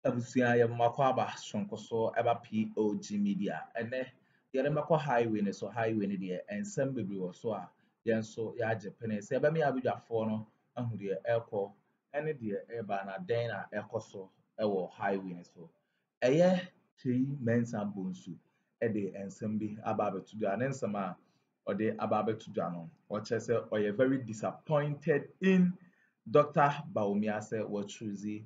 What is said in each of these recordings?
Abusia ya makwaba sonkoso eba POG Media ene yere makwa highway ne so highway ne de ensem bebre wo so a yenso ya agepene se eba me abudwafo no ahu de ekọ ene de eba na den na ekoso ewo highway ne so eye Kyei M.Bonsu de ensem bi aba betudu anensem a ode aba betudu no o chese oye very disappointed in Dr. Bawumia say what choose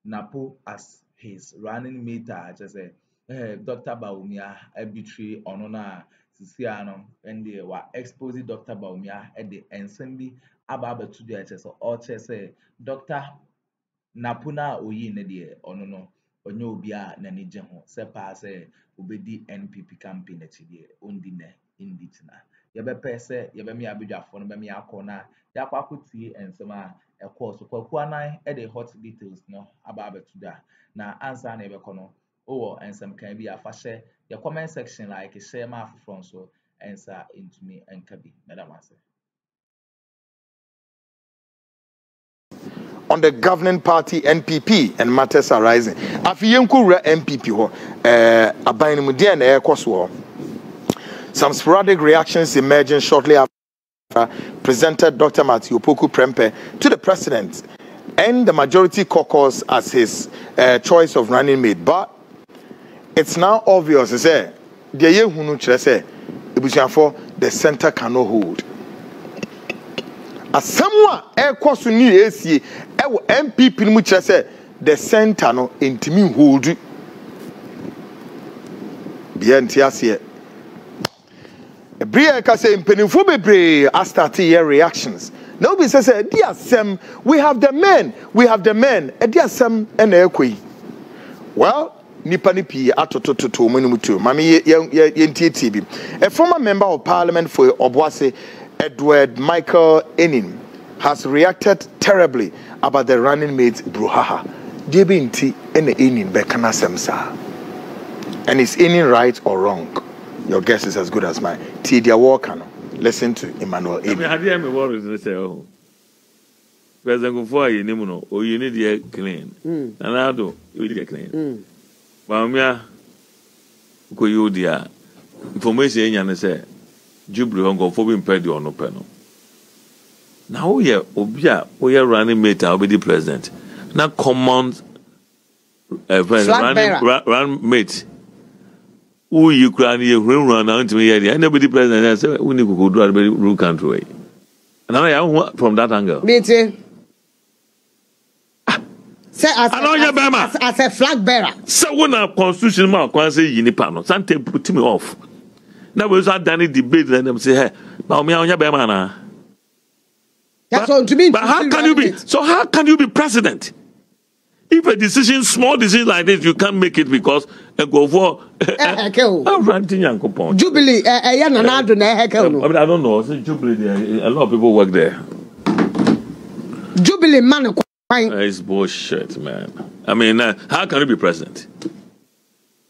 NAPO as his running mate. Just say Dr. Bawumia betray onona sisiano and they were exposing Dr. Bawumia at the ensemble about to the so all say Dr. Napuna oyi ne de ono no onye obi a na ne je ho se pa se obedi NPP campaign echi de ondi ne inditina yebepɛ sɛ yebɛme abedwafo no bɛme akɔ yakɔ akotie ensɛm a ɛkɔ so kwaku anan de hot details no aba abetu da na ansa na yɛbɛkɔ no wowɔ ensɛm kan bi afa hyɛ yɛ comment section like share ma afoforo so ensa intumi enka bi madam ase on the governing party NPP and matters arising. Afiyenku NPP ho abanimudie na ekoso. Some sporadic reactions emerging shortly after presented Dr. Matthew Poku Prempeh to the president and the majority caucus as his choice of running mate. But it's now obvious say the yehunu kire say ebusiafo the center cannot hold. As someone ekoso ni esie ewo MPP mu kire say the center no intimi hold. Bien tiasie Bria ka say mpenimfo bebre a start here reactions. Nobody says dear Sam, we have the men, dear Sam and ekwe. Well, nipa ni pi atototo munumutu. Mami yentie bi. A former member of parliament for Obuasi, Edward Michael Enin, has reacted terribly about the running mate Bruhaha. Debi nti ene Enin bekana semsa. And is Enin right or wrong? Your guess is as good as mine. Tidia Walker. Listen to Emmanuel Enin. I didn't worry to say, oh, President Akuffo, you know, or you need to get clean. And Addo, you get clean. Bawumia, go you dear. Information and say, Jubilee on go for being paid on no panel. Now we are running mate, I'll be the president. Now command run mate. Who you cry here, run out to me, and nobody president. I said, we need to go to a rule country. And I want from that angle. Meeting. Say, as a flag bearer. So when our constitution mark, I say, Yinipano, Sante put me off. Now we start Danny debate, and them say, hey, Bawumia on your bemana. That's all to me. But how can you be? So how can you be president? If a decision, small decision like this, you can't make it because a go for Jubilee. I don't know. Jubilee, a lot of people work there. Jubilee man, it's bullshit, man. I mean, how can you be president?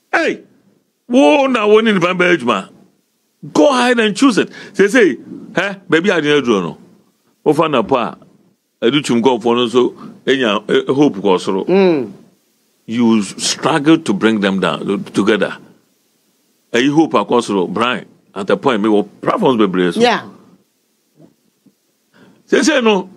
Hey, whoa, now one in the go ahead and choose it. They say, hey, baby, I didn't know. Over NAPO. I do go for so hope goes through. You struggle to bring them down together. I hope I goes through Brian at the point me will platforms be brave. Yeah. Say no.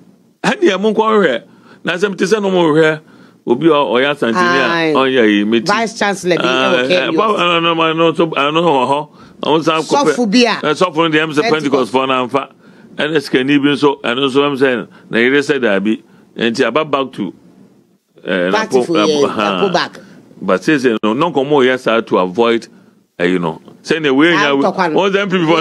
Any among quarry. Now some say no more here. Will be or ya Santinia. Oh yeah, Vice Chancellor. I don't know. I was Sophobia. Sophobia. The MC Pentecost for now. And it's can even so, and also I'm saying, they said that be, and about back to back. But says, no, come more yes, to avoid, you know, saying the way, all them people,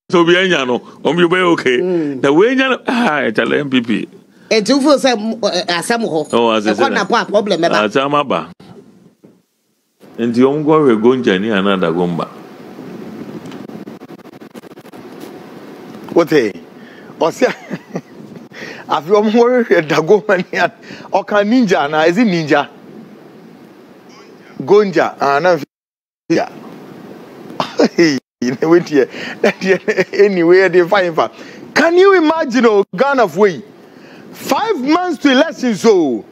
so be no, you be okay. The way, I tell MPP. And two for some, oh, as I said, problem about Samaba. And the only we're going to another gomba. What hey? Osia Afro more dago mania oka ninja na is it ninja Gonja na yeah you know wait here anyway they find for. Can you imagine Ghana of way 5 months to elections so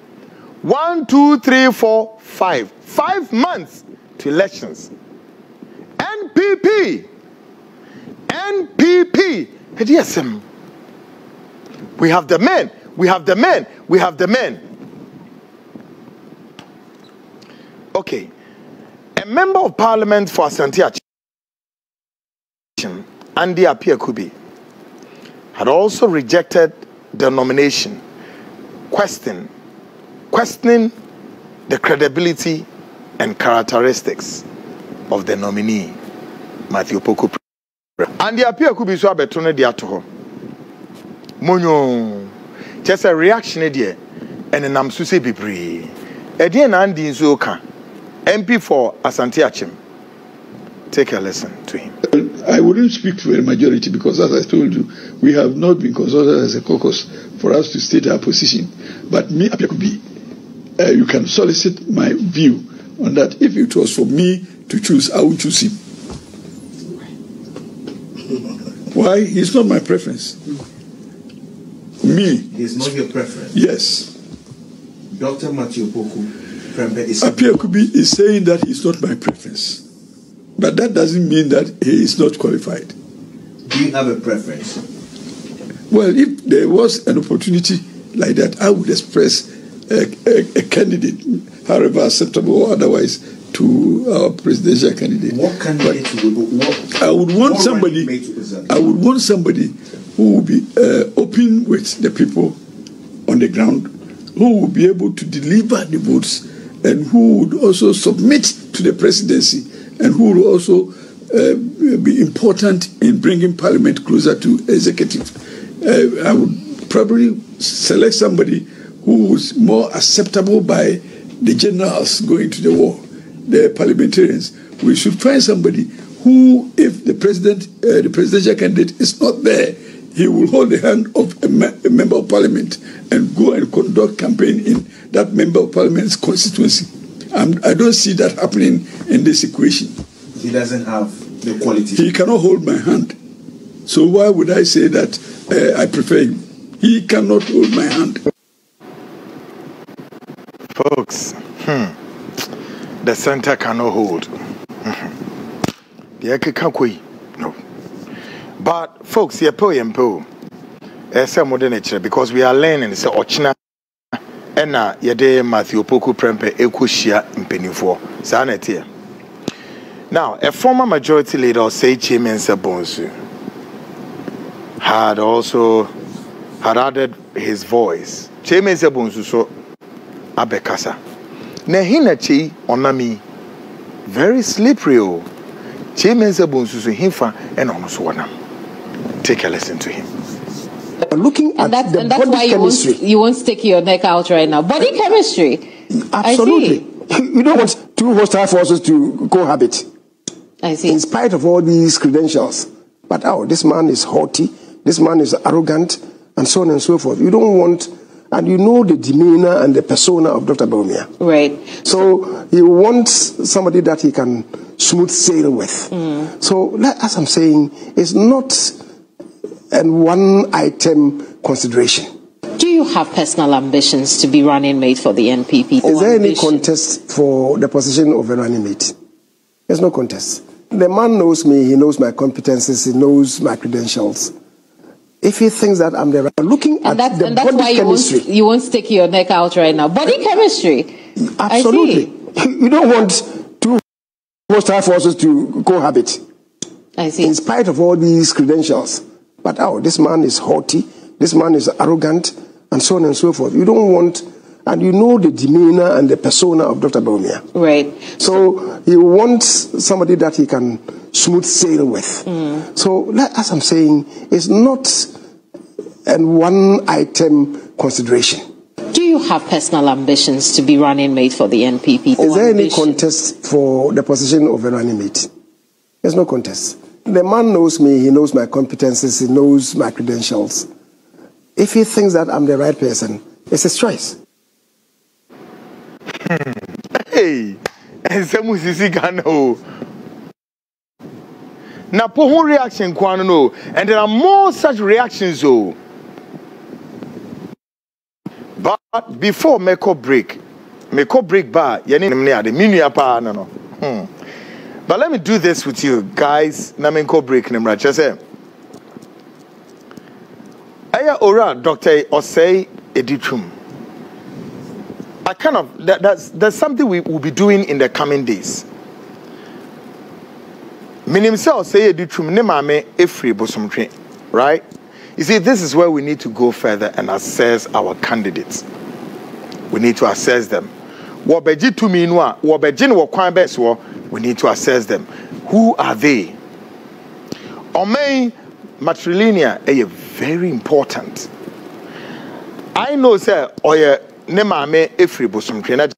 1, 2, 3, 4, 5. 5 months to elections. NPP. NPP. We have the men. We have the men. We have the men. Okay. A member of parliament for Asante Achim, Andy Appiah-Kubi, had also rejected the nomination, questioning the credibility and characteristics of the nominee, Matthew Poku. Andy Appiah-Kubi so abetone dia to ho. Monyo. Just a reaction there, and a nam suse bebre. Edian Andy Nzoka, MP for Asante Achim. Take a listen to him. I wouldn't speak for a majority because, as I told you, we have not been consulted as a caucus for us to state our position. But me, Appiah-Kubi, you can solicit my view on that. If it was for me to choose, I would choose him. Why? He's not my preference. Me. He's not your preference? Yes. Dr. Matthew Poku Appiah-Kubi is saying that he's not my preference. But that doesn't mean that he is not qualified. Do you have a preference? Well, if there was an opportunity like that, I would express a candidate, however acceptable or otherwise, to our presidential candidate. What candidate I would want somebody. I would want somebody who will be open with the people on the ground, who will be able to deliver the votes, and who would also submit to the presidency, and who will also be important in bringing parliament closer to executive. I would probably select somebody who is more acceptable by the generals going to the war, the parliamentarians. We should find somebody who, if the presidential candidate is not there, he will hold the hand of a member of parliament and go and conduct campaign in that member of parliament's constituency. I don't see that happening in this equation. He doesn't have the quality. He cannot hold my hand. So why would I say that I prefer him? He cannot hold my hand. Folks, the center cannot hold. No. But folks, because we are learning, so Ochina Ena Yade Matthew Poku Prempe Ekushia Impenifo. Sanetia. Now, a former majority leader, say M.Bonsu, had added his voice. M.Bonsu so abekasa. Nehinachi onami very slippery. M.Bonsu so hinfa and onoswanam. Take a listen to him. Looking at that's why you won't stick your neck out right now. Body chemistry. Absolutely. You don't want two hostile forces to cohabit. I see. In spite of all these credentials. But this man is haughty, this man is arrogant, and so on and so forth. You don't want, and you know the demeanor and the persona of Dr. Bawumia. Right. So he wants somebody that he can smooth sail with. So as I'm saying, it's not a one-item consideration. Do you have personal ambitions to be running mate for the NPP? Is there any contest for the position of a running mate? There's no contest. The man knows me, he knows my competences, he knows my credentials. If he thinks that I'm the right, looking at the body why chemistry. You won't stick your neck out right now. Body chemistry. Absolutely. You don't want two hostile forces to cohabit. I see. In spite of all these credentials. But this man is haughty, this man is arrogant, and so on and so forth. You don't want, and you know the demeanor and the persona of Dr. Bawumia. Right. So he wants somebody that he can smooth sail with. So as I'm saying, it's not a one-item consideration. Do you have personal ambitions to be running mate for the NPP? Is there any contest for the position of a running mate? There's no contest. The man knows me, he knows my competences, he knows my credentials. If he thinks that I'm the right person, it's his choice. Hey, and some musisi gano. NAPO reaction kwano, and there are more such reactions. But before make or break, me ko break bar yeni nimne ade minua pa no. But let me do this with you guys. Na me ko break nimra chese. Aya ora Dr. Osei Editum. I kind of there's something we will be doing in the coming days. Minim say Osei Editum ne mame efri bosomtwe, right? You see, this is where we need to go further and assess our candidates. We need to assess them. We need to assess them. Who are they? Omei matrilineal is very important. I know, sir, oye ne mame efri bosomtwe na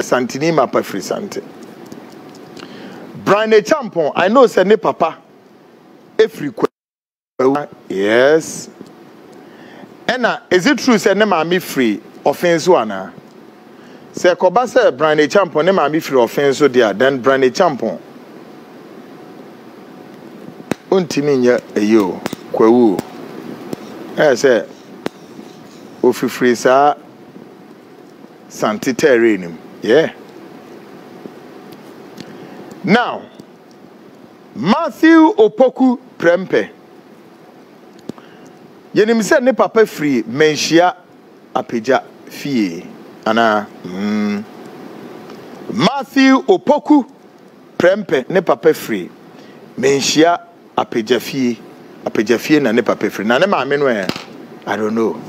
santini ma pa free sante. Brian Champon, I know, sir, ne papa efri. Yes. Ena, is it true say ne mami free offense wana? Say koba say Brian Champon ne mami free offense there, then Brian Champon. Untimi nya eyo kwawu. Say ofi free sa santiterrenim. Yeah. Now, Matthew Opoku Prempe. Yenim se ne papa free menhia apeja fie ana Matthew Opoku Prempe ne papa free menhia apeja fie na ne papa free na ne maame no I don't know.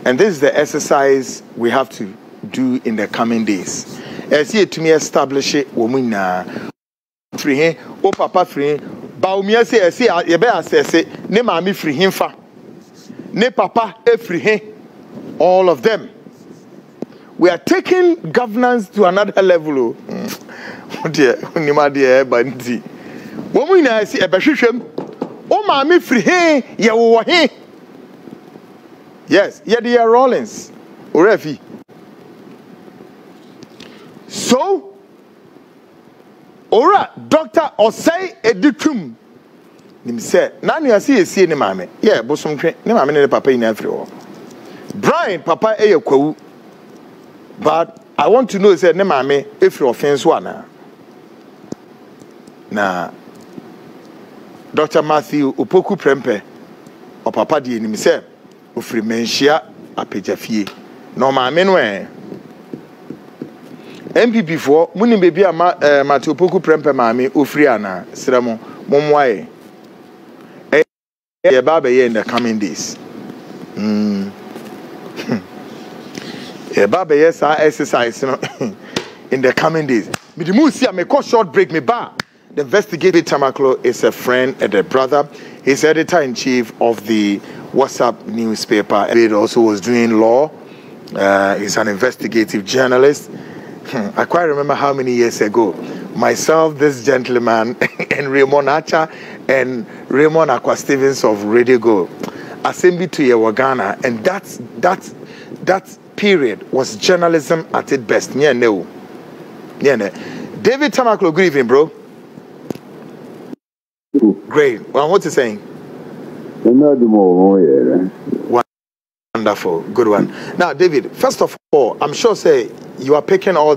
And this is the exercise we have to do in the coming days. As you to me establish it womuna free o papa free Bawumia say ye be assess ne maami free him fa ne papa e free him, all of them. We are taking governance to another level. Dear unima dear banti womu ina see e be hwehwem o maami free him ye wo he. Yes, ye dear Rollins orefi. So ora Dr. Osei Editum nim say na no ase esi ne maame yeah bosomtwe ne maame ne papa ina afri ho Brian papa eye kwawu, but I want to know say ne maame efri offense wana na Dr. Matthew Opoku Prempe o papa die nim say ofri menhia apejafie no maame no NPP for muni baby Matthew Opoku Prempe maame ofri ana sremo momwae e baba ye in the coming days. E baba yes exercise in the coming days. Me the mu see me call short break me ba. The investigative Tamaklo is a friend and a brother. He's editor-in-chief of the WhatsApp newspaper. He also was doing law. He's an investigative journalist. I quite remember how many years ago, myself, this gentleman, and Raymond Acha and Raymond Aqua Stevens of Radio Go assembled to Ghana, and that period was journalism at its best. Yeah, no. David Tamaklo, good evening, bro. Great. Well, what's he saying? Wonderful. Good one. Now, David, first of all, I'm sure say you are picking all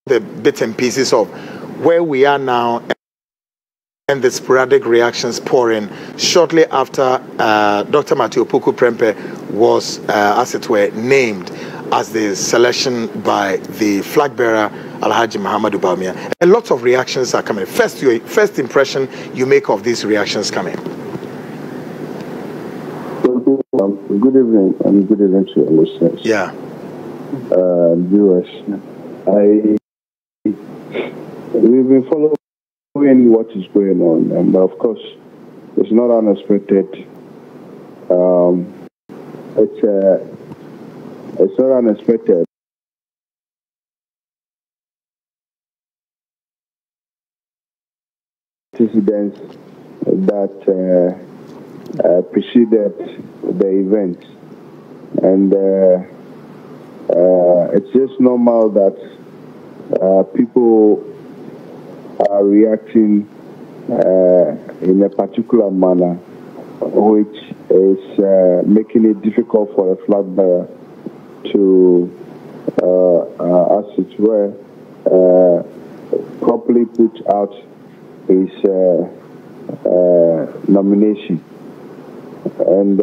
the bits and pieces of where we are now and the sporadic reactions pouring shortly after Dr. Matthew Opoku Prempe was, as it were, named as the selection by the flag bearer Alhaji Mahama Bawumia. A lot of reactions are coming. First, your first impression you make of these reactions coming. Good evening, and good evening to your listeners. Yeah. Viewers, we've been following what is going on, but of course, it's not unexpected. It's not unexpected. Incidents that preceded the event, and it's just normal that people are reacting in a particular manner, which is making it difficult for a flag bearer to, as it were, properly put out his nomination. And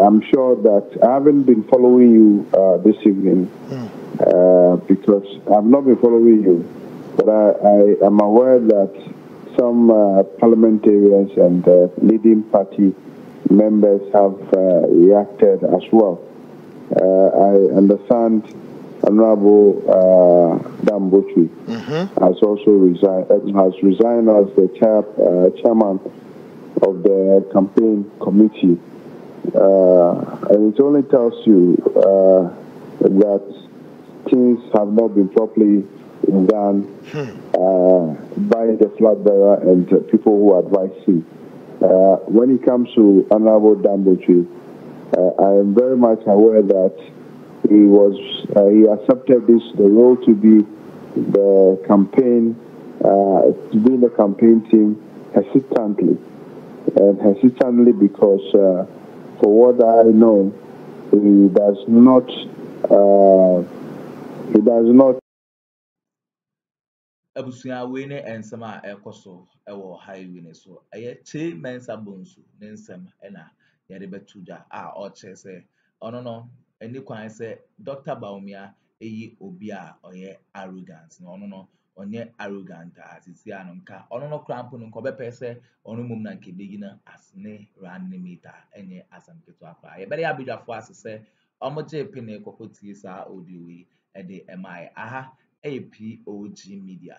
I'm sure that I haven't been following you this evening because I've not been following you, but I am aware that some parliamentarians and leading party members have reacted as well. I understand Honorable Bawumia has also resigned as the chairman of the campaign committee, and it only tells you that things have not been properly done by the flag bearer and people who advise him. When it comes to Honorable Bawumia, I am very much aware that he accepted the role to be the campaign, to be in the campaign team hesitantly because for what I know, he does not abusua we ne ensem a ekoso ewo highway ne so Kyei M.Bonsu ne nsem na yare betuja a o chese ono no eni kwan se Dr. Bawumia eyi obi a oye arrogant no ono no onye arrogant asisi anonka ono no krampo no ko bepe se ono mum na nke begina asne ran meter enye asamketo akwa ye bere abidwafo asese omoje pene kokoti sa odiwi e de mi aha POG Media.